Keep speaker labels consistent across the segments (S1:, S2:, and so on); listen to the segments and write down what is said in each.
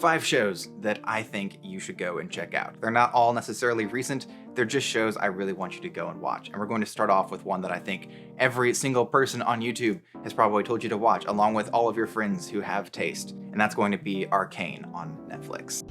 S1: 5 shows that I think you should go and check out. They're not all necessarily recent, they're just shows I really want you to go and watch. And we're going to start off with one that I think every single person on YouTube has probably told you to watch, along with all of your friends who have taste. And that's going to be Arcane on Netflix.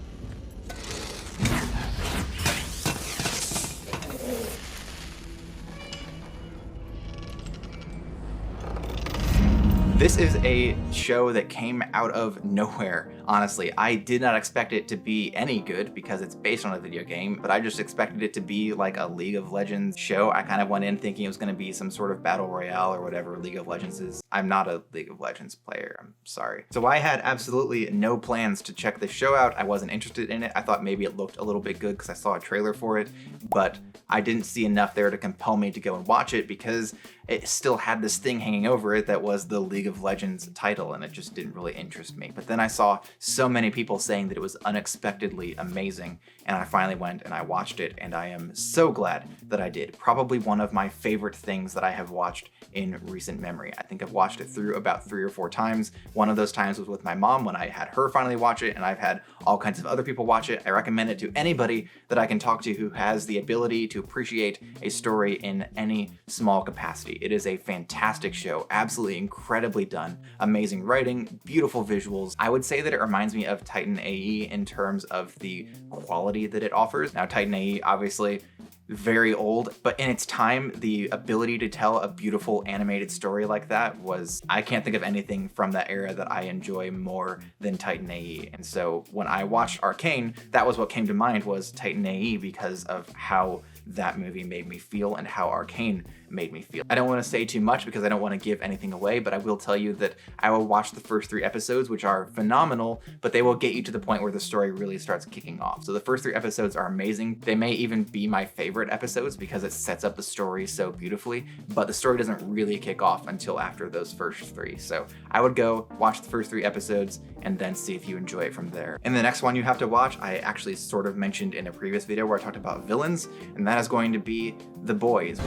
S1: This is a show that came out of nowhere, honestly. I did not expect it to be any good because it's based on a video game, but I just expected it to be like a League of Legends show. I kind of went in thinking it was going to be some sort of battle royale or whatever League of Legends is. I'm not a League of Legends player, I'm sorry. So I had absolutely no plans to check this show out. I wasn't interested in it. I thought maybe it looked a little bit good because I saw a trailer for it, but I didn't see enough there to compel me to go and watch it because it still had this thing hanging over it that was the League of Legends title, and it just didn't really interest me. But then I saw so many people saying that it was unexpectedly amazing, and I finally went and I watched it, and I am so glad that I did. Probably one of my favorite things that I have watched in recent memory. I think I've watched it through about 3 or 4 times. One of those times was with my mom when I had her finally watch it, and I've had all kinds of other people watch it. I recommend it to anybody that I can talk to who has the ability to appreciate a story in any small capacity. It is a fantastic show, absolutely incredibly done, amazing writing, beautiful visuals. I would say that it reminds me of Titan AE in terms of the quality that it offers. Now, Titan AE, obviously, very old, but in its time, the ability to tell a beautiful animated story like that was, I can't think of anything from that era that I enjoy more than Titan AE. And so when I watched Arcane, that was what came to mind, was Titan AE, because of how that movie made me feel and how Arcane made me feel. I don't want to say too much because I don't want to give anything away, but I will tell you that I will watch the first 3 episodes, which are phenomenal, but they will get you to the point where the story really starts kicking off. So the first 3 episodes are amazing. They may even be my favorite episodes because it sets up the story so beautifully, but the story doesn't really kick off until after those first 3. So I would go watch the first 3 episodes and then see if you enjoy it from there. And the next one you have to watch, I actually sort of mentioned in a previous video where I talked about villains, and that is going to be The Boys.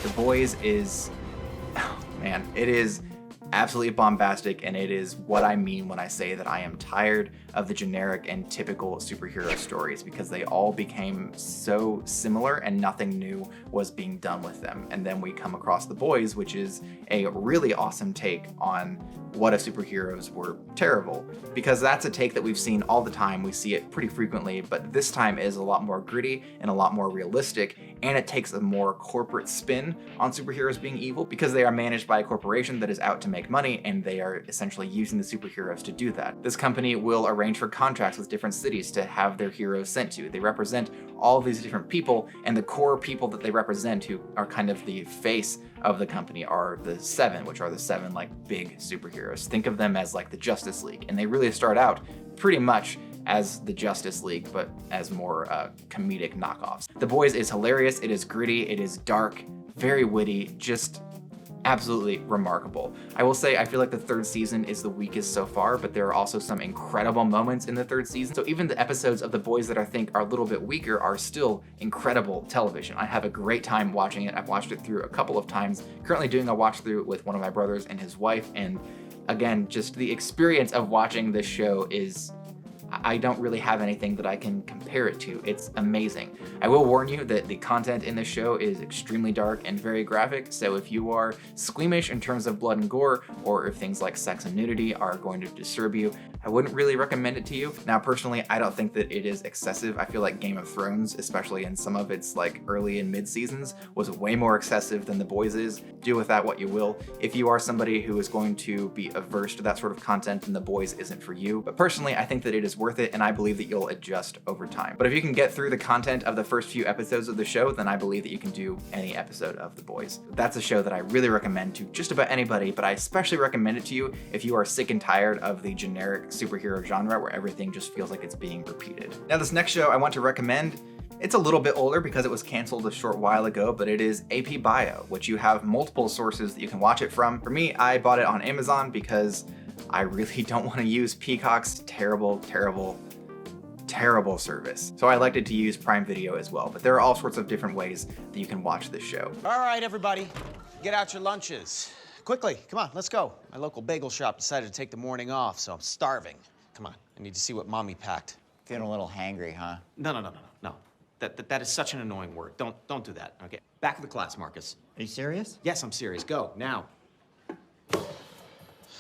S1: The Boys is, oh man, it is absolutely bombastic, and it is what I mean when I say that I am tired of the generic and typical superhero stories, because they all became so similar and nothing new was being done with them. And then we come across The Boys, which is a really awesome take on what if superheroes were terrible, because that's a take that we've seen all the time. We see it pretty frequently, but this time is a lot more gritty and a lot more realistic, and it takes a more corporate spin on superheroes being evil because they are managed by a corporation that is out to make money, and they are essentially using the superheroes to do that. This company will arrange for contracts with different cities to have their heroes sent to. They represent all of these different people, and the core people that they represent, who are kind of the face of the company, are the 7, which are the 7 like big superheroes. Think of them as like the Justice League, and they really start out pretty much as the Justice League, but as more comedic knockoffs. The Boys is hilarious, it is gritty, it is dark, very witty, just absolutely remarkable. I will say I feel like the 3rd season is the weakest so far, but there are also some incredible moments in the 3rd season. So even the episodes of The Boys that I think are a little bit weaker are still incredible television. I have a great time watching it. I've watched it through a couple of times. Currently doing a watch through with one of my brothers and his wife, and again, just the experience of watching this show is, I don't really have anything that I can compare it to. It's amazing. I will warn you that the content in this show is extremely dark and very graphic, so if you are squeamish in terms of blood and gore, or if things like sex and nudity are going to disturb you, I wouldn't really recommend it to you. Now, personally, I don't think that it is excessive. I feel like Game of Thrones, especially in some of its like early and mid seasons, was way more excessive than The Boys is. Do with that what you will. If you are somebody who is going to be averse to that sort of content, then The Boys isn't for you. But personally, I think that it is worth it, and I believe that you'll adjust over time. But if you can get through the content of the first few episodes of the show, then I believe that you can do any episode of The Boys. That's a show that I really recommend to just about anybody, but I especially recommend it to you if you are sick and tired of the generic superhero genre where everything just feels like it's being repeated. Now, this next show I want to recommend, it's a little bit older because it was canceled a short while ago, but it is AP Bio, which you have multiple sources that you can watch it from. For me, I bought it on Amazon because I really don't want to use Peacock's terrible terrible service. So I elected to use Prime Video as well, but there are all sorts of different ways that you can watch this show.
S2: All right, everybody, get out your lunches. Quickly, come on, let's go. My local bagel shop decided to take the morning off, so I'm starving. Come on, I need to see what Mommy packed.
S3: Feeling a little hangry, huh?
S2: No. That is such an annoying word. Don't do that, okay? Back of the class, Marcus.
S3: Are you serious?
S2: Yes, I'm serious. Go, now.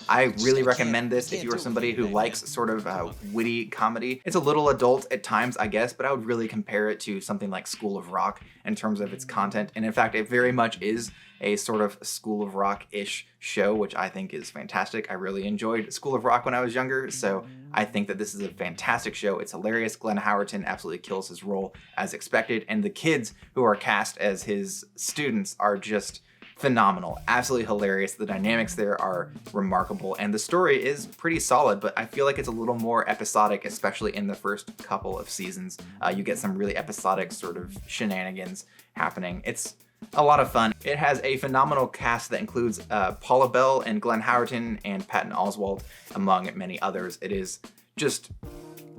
S1: I really recommend this if you are somebody who likes sort of witty comedy. It's a little adult at times, I guess, but I would really compare it to something like School of Rock in terms of its content. And in fact, it very much is a sort of School of Rock-ish show, which I think is fantastic. I really enjoyed School of Rock when I was younger, so I think that this is a fantastic show. It's hilarious. Glenn Howerton absolutely kills his role as expected, and the kids who are cast as his students are just phenomenal, absolutely hilarious. The dynamics there are remarkable, and the story is pretty solid, but I feel like it's a little more episodic, especially in the first couple of seasons. You get some really episodic sort of shenanigans happening. It's a lot of fun. It has a phenomenal cast that includes Paula Bell and Glenn Howerton and Patton Oswalt, among many others. It is just,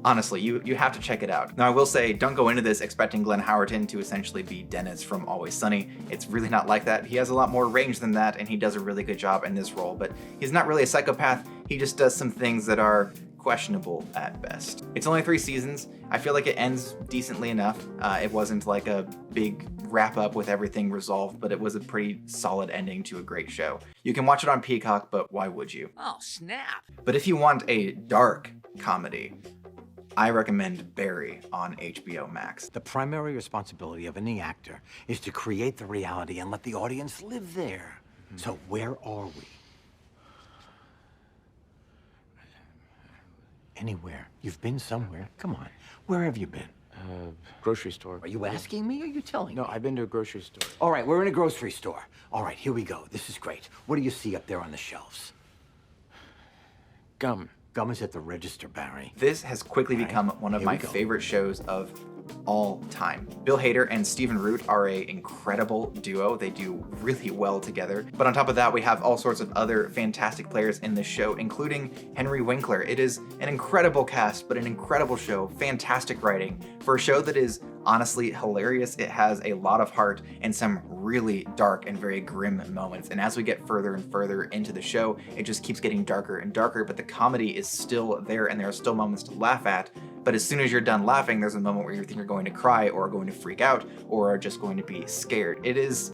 S1: honestly, you have to check it out. Now, I will say, don't go into this expecting Glenn Howerton to essentially be Dennis from Always Sunny. It's really not like that. He has a lot more range than that, and he does a really good job in this role, but he's not really a psychopath. He just does some things that are questionable at best. It's only 3 seasons. I feel like it ends decently enough. It wasn't like a big wrap up with everything resolved, but it was a pretty solid ending to a great show. You can watch it on Peacock, but why would you?
S4: Oh, snap.
S1: But if you want a dark comedy, I recommend Barry on HBO Max.
S5: The primary responsibility of any actor is to create the reality and let the audience live there. So where are we? Anywhere. You've been somewhere. Come on. Where have you been?
S6: Grocery store.
S5: Are you asking me or are you telling me?
S6: No, I've been to a grocery store.
S5: All right, we're in a grocery store. All right, here we go. This is great. What do you see up there on the shelves?
S6: Gum.
S5: Gum is at the register, Barry.
S1: This has quickly become one of
S5: Here
S1: my
S5: we go.
S1: favorite shows of all time. Bill Hader and Stephen Root are an incredible duo. They do really well together. But on top of that, we have all sorts of other fantastic players in this show, including Henry Winkler. It is an incredible cast, but an incredible show. Fantastic writing. For a show that is honestly hilarious, it has a lot of heart and some really dark and very grim moments. And as we get further and further into the show, it just keeps getting darker and darker, but the comedy is still there and there are still moments to laugh at. But as soon as you're done laughing, there's a moment where you think you're going to cry or going to freak out or are just going to be scared. It is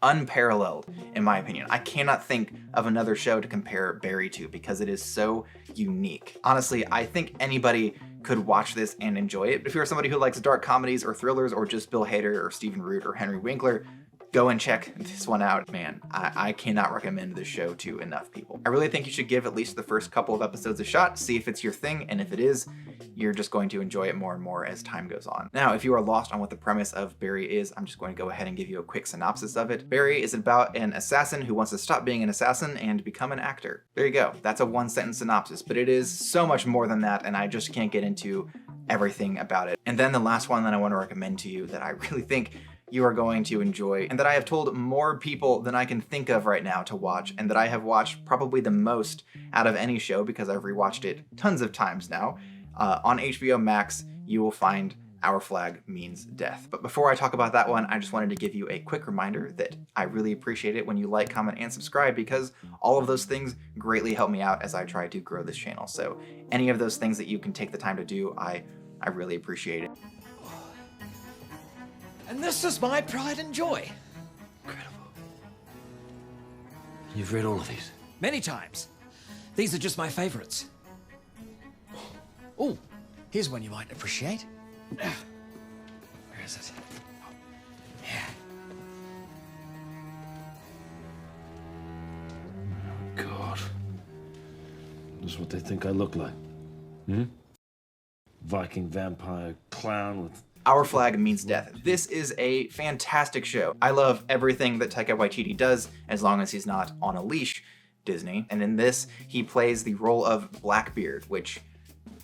S1: unparalleled, in my opinion. I cannot think of another show to compare Barry to because it is so unique. Honestly, I think anybody could watch this and enjoy it. If you're somebody who likes dark comedies or thrillers or just Bill Hader or Stephen Root or Henry Winkler, go and check this one out. Man, I cannot recommend this show to enough people. I really think you should give at least the first couple of episodes a shot, see if it's your thing, and if it is, you're just going to enjoy it more and more as time goes on. Now, if you are lost on what the premise of Barry is, I'm just going to go ahead and give you a quick synopsis of it. Barry is about an assassin who wants to stop being an assassin and become an actor. There you go. That's a 1-sentence synopsis, but it is so much more than that, and I just can't get into everything about it. And then the last one that I want to recommend to you that I really think you are going to enjoy, and that I have told more people than I can think of right now to watch, and that I have watched probably the most out of any show because I've rewatched it tons of times now. On HBO Max, you will find Our Flag Means Death. But before I talk about that one, I just wanted to give you a quick reminder that I really appreciate it when you like, comment, and subscribe, because all of those things greatly help me out as I try to grow this channel. So any of those things that you can take the time to do, I really appreciate it.
S4: And this is my pride and joy.
S6: Incredible. You've read all of these?
S4: Many times. These are just my favorites. Oh, here's one you might appreciate. Where is it? Yeah.
S6: God. This is what they think I look like. Viking vampire clown with...
S1: Our Flag Means Death. This is a fantastic show. I love everything that Taika Waititi does, as long as he's not on a leash, Disney. And in this, he plays the role of Blackbeard, which,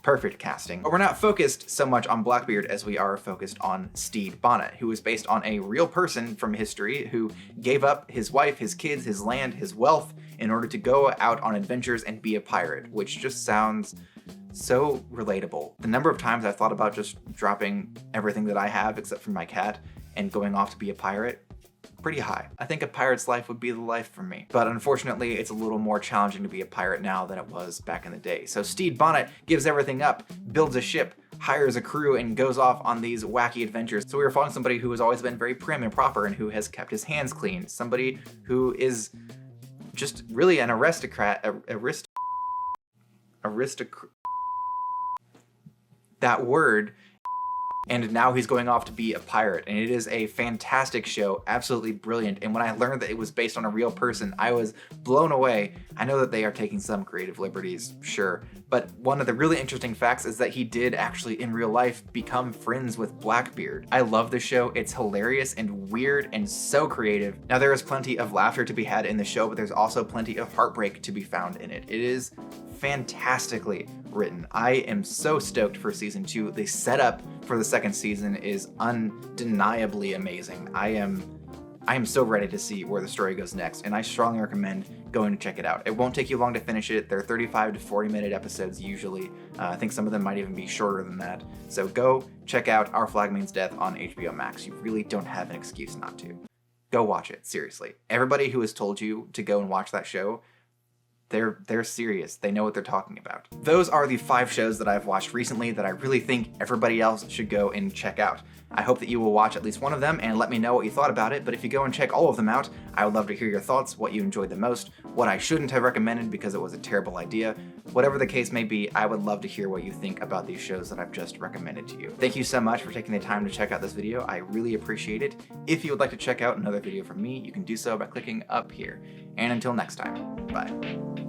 S1: perfect casting. But we're not focused so much on Blackbeard as we are focused on Stede Bonnet, who is based on a real person from history who gave up his wife, his kids, his land, his wealth in order to go out on adventures and be a pirate, which just sounds so relatable. The number of times I've thought about just dropping everything that I have except for my cat and going off to be a pirate, pretty high. I think a pirate's life would be the life for me. But unfortunately, it's a little more challenging to be a pirate now than it was back in the day. So Stede Bonnet gives everything up, builds a ship, hires a crew, and goes off on these wacky adventures. So we were following somebody who has always been very prim and proper and who has kept his hands clean. Somebody who is just really an aristocrat, that word. And now he's going off to be a pirate, and it is a fantastic show, absolutely brilliant. And when I learned that it was based on a real person, I was blown away. I know that they are taking some creative liberties, sure, but one of the really interesting facts is that he did actually in real life become friends with Blackbeard. I love the show. It's hilarious and weird and so creative. Now there is plenty of laughter to be had in the show, but there's also plenty of heartbreak to be found in it. It is fantastically written. I am so stoked for season 2. The setup for the second season is undeniably amazing. I am so ready to see where the story goes next, and I strongly recommend going to check it out. It won't take you long to finish it. They're 35 to 40 minute episodes usually. I think some of them might even be shorter than that. So go check out Our Flag Means Death on HBO Max. You really don't have an excuse not to. Go watch it, seriously. Everybody who has told you to go and watch that show, they're serious. They know what they're talking about. Those are the 5 shows that I've watched recently that I really think everybody else should go and check out. I hope that you will watch at least one of them and let me know what you thought about it, but if you go and check all of them out, I would love to hear your thoughts, what you enjoyed the most, what I shouldn't have recommended because it was a terrible idea. Whatever the case may be, I would love to hear what you think about these shows that I've just recommended to you. Thank you so much for taking the time to check out this video. I really appreciate it. If you would like to check out another video from me, you can do so by clicking up here. And until next time, bye.